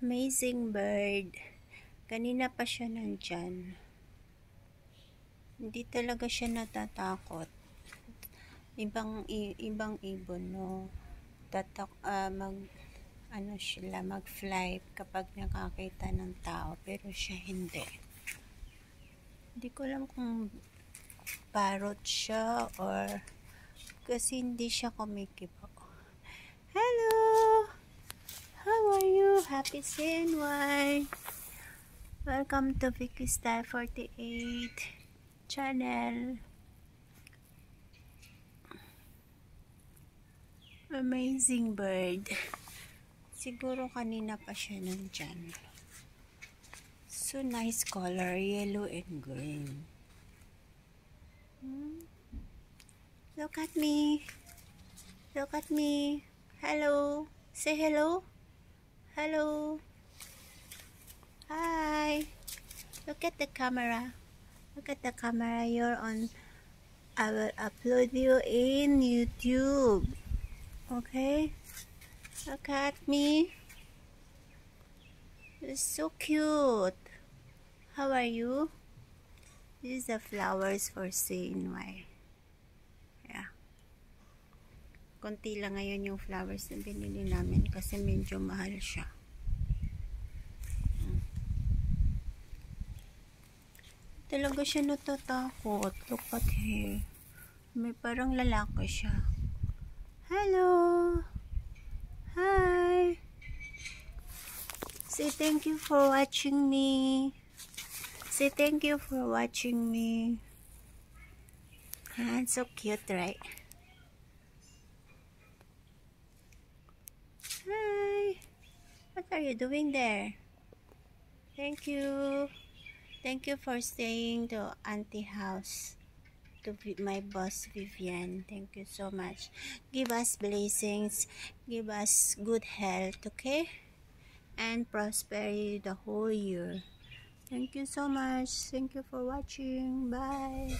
Amazing bird. Kanina pa siya nandyan. Hindi talaga siya natatakot. Ibang ibon, no? Mag-fly kapag nakakita ng tao, pero siya hindi. Hindi ko alam kung parrot siya or kasi hindi siya kumikibo. Hello! How are you? Happy CNY! Welcome to Vicky Style 48 channel. Amazing bird. Siguro kanina pa siya nandyan. So nice color, yellow and green. Look at me. Look at me. Hello. Say hello. Hello. Hi. Look at the camera. Look at the camera. You're on. I will upload you in YouTube. Okay? Look at me. It's so cute. How are you? These are flowers for CNY. Yeah. Konti lang ngayon yung flowers na binili namin kasi medyo mahal siya. Talaga siya natatakot. Look at her. May parang lalaki siya. Hello! Hi! Say thank you for watching me. Say thank you for watching me. Ah, so cute, right? Hi! What are you doing there? Thank you. Thank you for staying to Auntie house. To my boss Vivian. Thank you so much. Give us blessings. Give us good health, okay? And prosperity the whole year. Thank you so much. Thank you for watching. Bye.